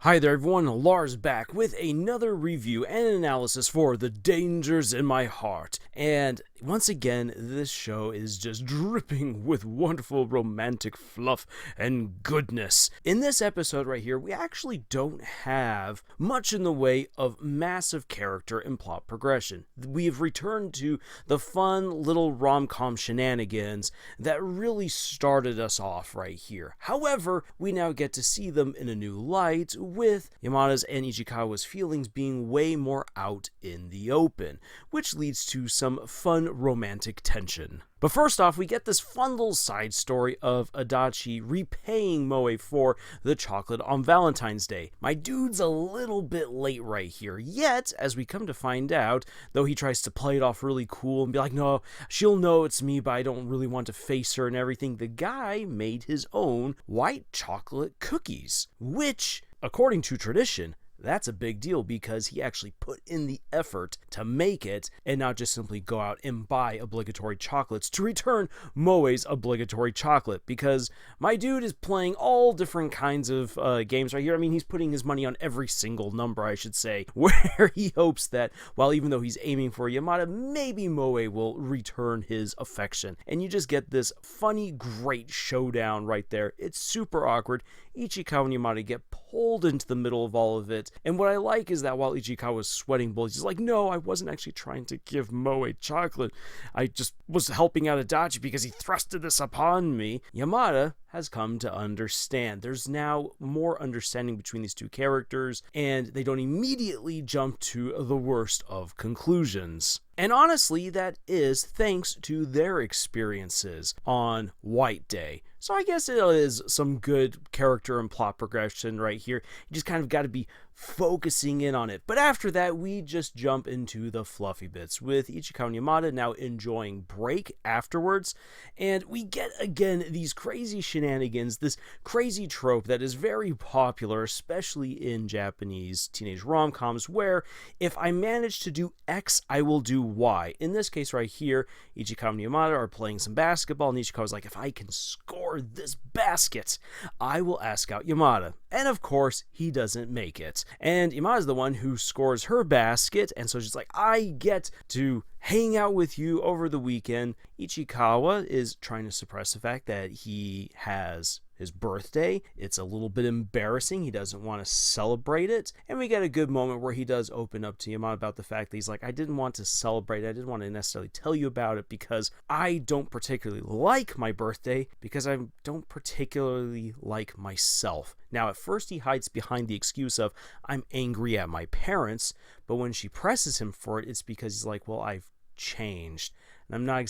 Hi there everyone, Lars back with another review and analysis for The Dangers in My Heart. And once again, this show is just dripping with wonderful romantic fluff and goodness. In this episode right here, we actually don't have much in the way of massive character and plot progression. We have returned to the fun little rom-com shenanigans that really started us off right here. However, we now get to see them in a new light, with Yamada's and Ichikawa's feelings being way more out in the open, which leads to some fun romantic tension. But first off, we get this fun little side story of Adachi repaying Moe for the chocolate on Valentine's Day. My dude's a little bit late right here, yet, as we come to find out, though he tries to play it off really cool and be like, no, she'll know it's me, but I don't really want to face her and everything, the guy made his own white chocolate cookies, which, according to tradition, that's a big deal because he actually put in the effort to make it and not just simply go out and buy obligatory chocolates to return Moe's obligatory chocolate, because my dude is playing all different kinds of games right here. I mean, he's putting his money on every single number, I should say, where he hopes that, while even though he's aiming for Yamada, maybe Moe will return his affection. And you just get this funny, great showdown right there. It's super awkward. Ichikawa and Yamada get pulled into the middle of all of it. And what I like is that while Ichikawa was sweating bullets, he's like, no, I wasn't actually trying to give Moe chocolate. I just was helping out Adachi because he thrusted this upon me. Yamada has come to understand. There's now more understanding between these two characters, and they don't immediately jump to the worst of conclusions. And honestly, that is thanks to their experiences on White Day. So I guess it is some good character and plot progression right here. You just kind of got to be focusing in on it. But after that, we just jump into the fluffy bits, with Ichikawa and Yamada now enjoying break afterwards. And we get, again, these crazy shenanigans, this crazy trope that is very popular, especially in Japanese teenage rom-coms, where if I manage to do X, I will do Y. In this case right here, Ichikawa and Yamada are playing some basketball, and Ichikawa's like, if I can score this basket, I will ask out Yamada. And of course, he doesn't make it. And Yamada's the one who scores her basket, and so she's like, I get to hang out with you over the weekend. Ichikawa is trying to suppress the fact that he has his birthday. It's a little bit embarrassing. He doesn't want to celebrate it. And we get a good moment where he does open up to Yamada about the fact that he's like, I didn't want to celebrate it. I didn't want to necessarily tell you about it because I don't particularly like my birthday, because I don't particularly like myself. Now, at first he hides behind the excuse of, I'm angry at my parents, but when she presses him for it, it's because he's like, well, I've changed. And I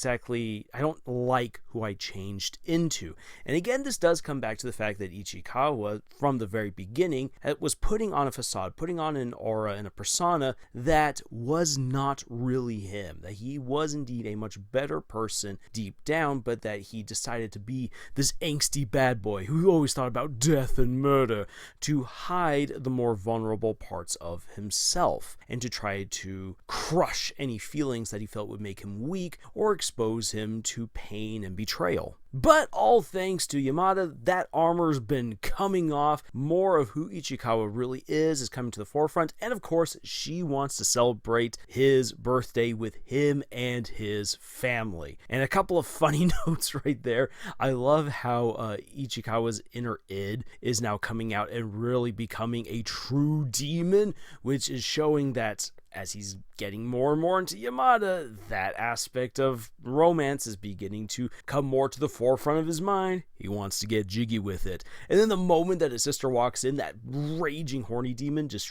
don't like who I changed into. And again, this does come back to the fact that Ichikawa, from the very beginning, was putting on a facade, putting on an aura and a persona that was not really him. That he was indeed a much better person deep down, but that he decided to be this angsty bad boy who always thought about death and murder, to hide the more vulnerable parts of himself, and to try to crush any feelings that he felt would make him weak, or expose him to pain and betrayal. But all thanks to Yamada, that armor's been coming off. More of who Ichikawa really is coming to the forefront, and of course, she wants to celebrate his birthday with him and his family. And a couple of funny notes right there. I love how Ichikawa's inner id is now coming out and really becoming a true demon, which is showing that as he's getting more and more into Yamada, that aspect of romance is beginning to come more to the forefront of his mind. He wants to get jiggy with it. And then the moment that his sister walks in, that raging horny demon just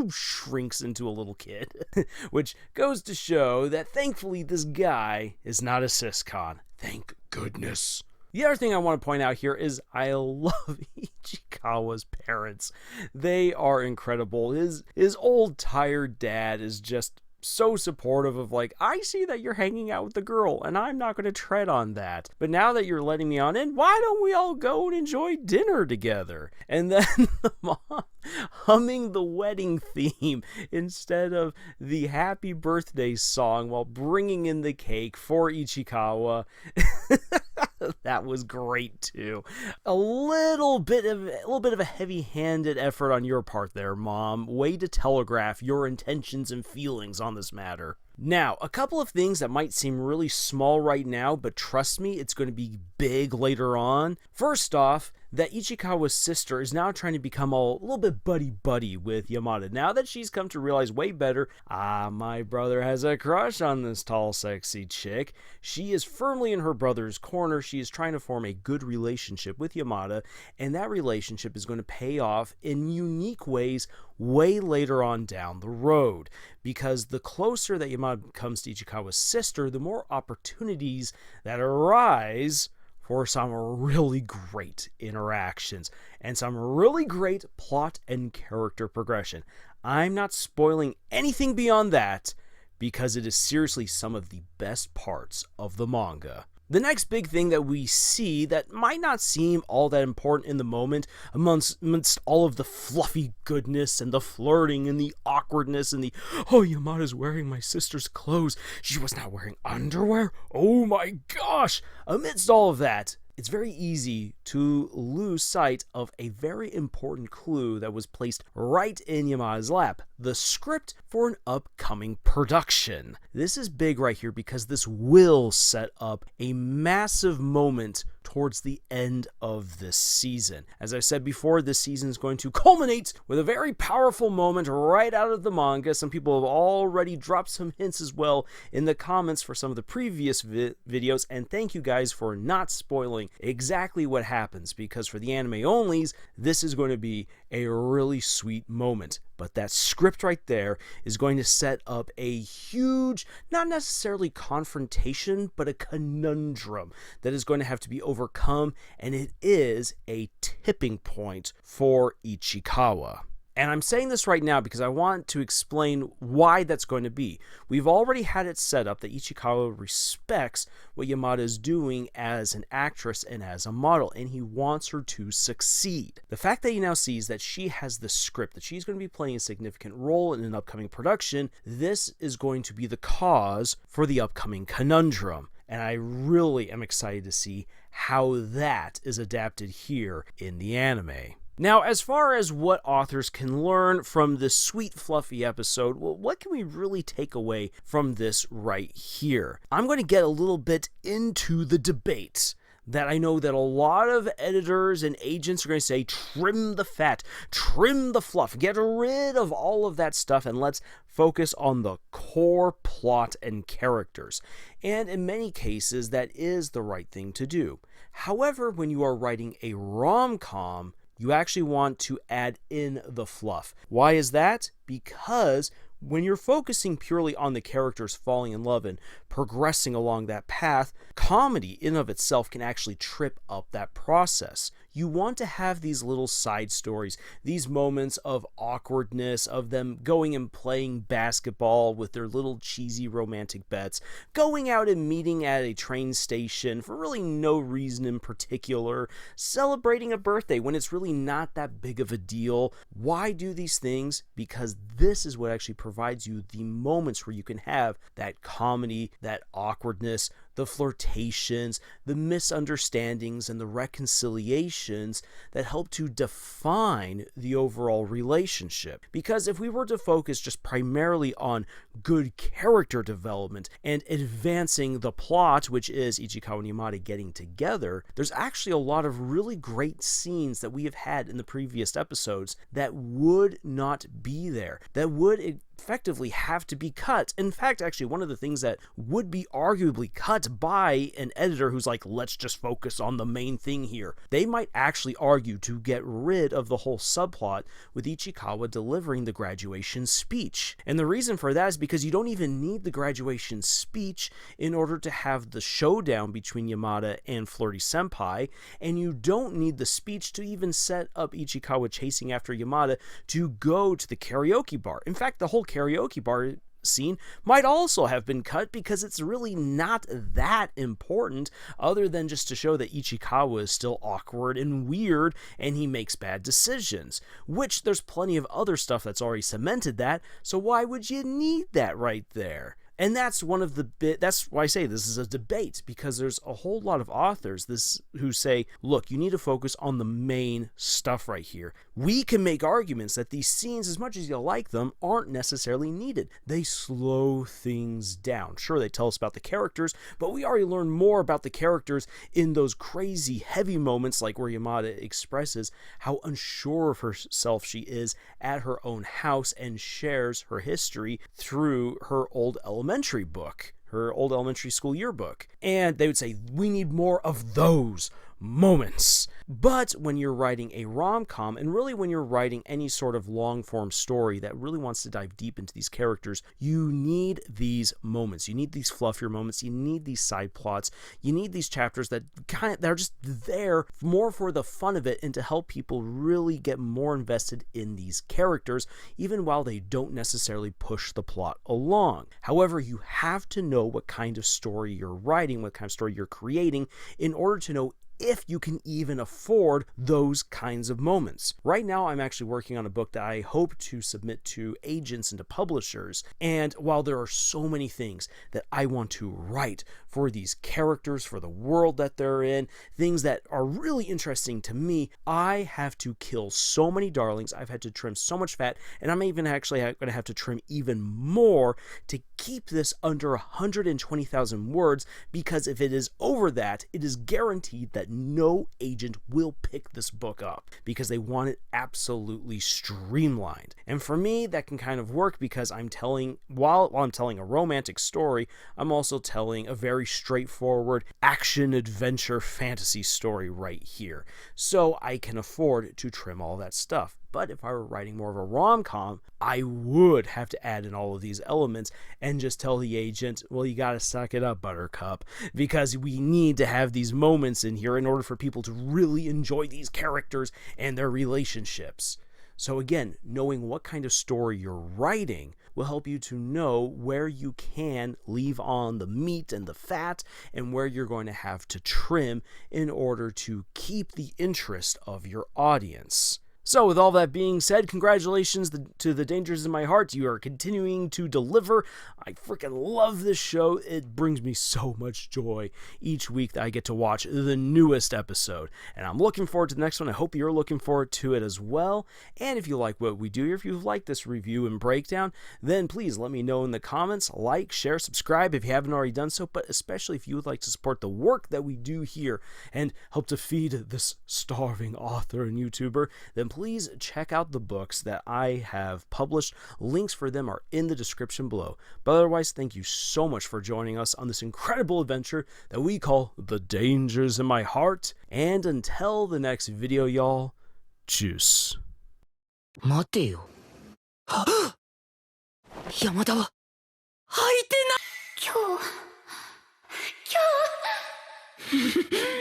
shrinks into a little kid. Which goes to show that thankfully this guy is not a siscon. Thank goodness. The other thing I want to point out here is I love Ichikawa's parents. They are incredible. His old tired dad is just so supportive of like, I see that you're hanging out with the girl and I'm not going to tread on that. But now that you're letting me on in, why don't we all go and enjoy dinner together? And then the mom humming the wedding theme instead of the happy birthday song while bringing in the cake for Ichikawa. That was great too. A little bit of a heavy-handed effort on your part there, Mom. Way to telegraph your intentions and feelings on this matter. Now, a couple of things that might seem really small right now, but trust me, it's going to be big later on. First off, that Ichikawa's sister is now trying to become a little bit buddy-buddy with Yamada. Now that she's come to realize way better, my brother has a crush on this tall, sexy chick. She is firmly in her brother's corner. She is trying to form a good relationship with Yamada, and that relationship is going to pay off in unique ways way later on down the road. Because the closer that Yamada becomes to Ichikawa's sister, the more opportunities that arise for some really great interactions and some really great plot and character progression. I'm not spoiling anything beyond that because it is seriously some of the best parts of the manga. The next big thing that we see that might not seem all that important in the moment, amongst all of the fluffy goodness and the flirting and the awkwardness and the, oh, Yamada's wearing my sister's clothes, she was not wearing underwear, oh my gosh, amidst all of that, it's very easy to lose sight of a very important clue that was placed right in Yamada's lap, the script for an upcoming production. This is big right here because this will set up a massive moment towards the end of this season. As I said before, this season is going to culminate with a very powerful moment right out of the manga. Some people have already dropped some hints as well in the comments for some of the previous videos, and thank you guys for not spoiling exactly what happens, because for the anime onlys, this is going to be a really sweet moment. But that script right there is going to set up a huge, not necessarily confrontation, but a conundrum that is going to have to be overcome, and it is a tipping point for Ichikawa. And I'm saying this right now because I want to explain why that's going to be. We've already had it set up that Ichikawa respects what Yamada is doing as an actress and as a model, and he wants her to succeed. The fact that he now sees that she has the script, that she's going to be playing a significant role in an upcoming production, this is going to be the cause for the upcoming conundrum. And I really am excited to see how that is adapted here in the anime. Now, as far as what authors can learn from this sweet, fluffy episode, well, what can we really take away from this right here? I'm going to get a little bit into the debate that I know that a lot of editors and agents are going to say, trim the fat, trim the fluff, get rid of all of that stuff, and let's focus on the core plot and characters. And in many cases, that is the right thing to do. However, when you are writing a rom-com, you actually want to add in the fluff. Why is that? Because when you're focusing purely on the characters falling in love and progressing along that path, comedy in of itself can actually trip up that process. You want to have these little side stories, these moments of awkwardness, of them going and playing basketball with their little cheesy romantic bets, going out and meeting at a train station for really no reason in particular, celebrating a birthday when it's really not that big of a deal. Why do these things? Because this is what actually provides you the moments where you can have that comedy, that awkwardness, the flirtations, the misunderstandings, and the reconciliations that help to define the overall relationship. Because if we were to focus just primarily on good character development and advancing the plot, which is Ichikawa and Yamada getting together, there's actually a lot of really great scenes that we have had in the previous episodes that would not be there, that would effectively have to be cut. In fact, actually, one of the things that would be arguably cut by an editor who's like, let's just focus on the main thing here, they might actually argue to get rid of the whole subplot with Ichikawa delivering the graduation speech. And the reason for that is because you don't even need the graduation speech in order to have the showdown between Yamada and Flirty Senpai, and you don't need the speech to even set up Ichikawa chasing after Yamada to go to the karaoke bar. In fact, the whole karaoke bar scene might also have been cut because it's really not that important, other than just to show that Ichikawa is still awkward and weird and he makes bad decisions, which there's plenty of other stuff that's already cemented that, so why would you need that right there? And that's one of the that's why I say this is a debate, because there's a whole lot of authors who say, look, you need to focus on the main stuff right here. We can make arguments that these scenes, as much as you like them, aren't necessarily needed. They slow things down. Sure, they tell us about the characters, but we already learn more about the characters in those crazy heavy moments, like where Yamada expresses how unsure of herself she is at her own house and shares her history through her old elementary book, her old elementary school yearbook. And they would say, we need more of those moments. But when you're writing a rom-com, and really when you're writing any sort of long-form story that really wants to dive deep into these characters, you need these moments. You need these fluffier moments. You need these side plots. You need these chapters that are just there more for the fun of it and to help people really get more invested in these characters, even while they don't necessarily push the plot along. However, you have to know what kind of story you're writing, what kind of story you're creating, in order to know if you can even afford those kinds of moments. Right now, I'm actually working on a book that I hope to submit to agents and to publishers. And while there are so many things that I want to write for these characters, for the world that they're in, things that are really interesting to me, I have to kill so many darlings. I've had to trim so much fat, and I'm even actually going to have to trim even more to keep this under 120,000 words, because if it is over that, it is guaranteed that no agent will pick this book up because they want it absolutely streamlined. And for me, that can kind of work because I'm telling, while I'm telling a romantic story, I'm also telling a very straightforward action adventure fantasy story right here. So I can afford to trim all that stuff. But if I were writing more of a rom-com, I would have to add in all of these elements and just tell the agent, well, you gotta suck it up, Buttercup, because we need to have these moments in here in order for people to really enjoy these characters and their relationships. So again, knowing what kind of story you're writing will help you to know where you can leave on the meat and the fat and where you're going to have to trim in order to keep the interest of your audience. So with all that being said, congratulations to The Dangers in My Heart. You are continuing to deliver. I freaking love this show. It brings me so much joy each week that I get to watch the newest episode. And I'm looking forward to the next one. I hope you're looking forward to it as well. And if you like what we do here, if you like this review and breakdown, then please let me know in the comments. Like, share, subscribe if you haven't already done so. But especially if you would like to support the work that we do here and help to feed this starving author and YouTuber, then please check out the books that I have published. Links for them are in the description below. But otherwise, thank you so much for joining us on this incredible adventure that we call The Dangers in My Heart. And until the next video, y'all, juice. 待てよ。山田は履いてない。今日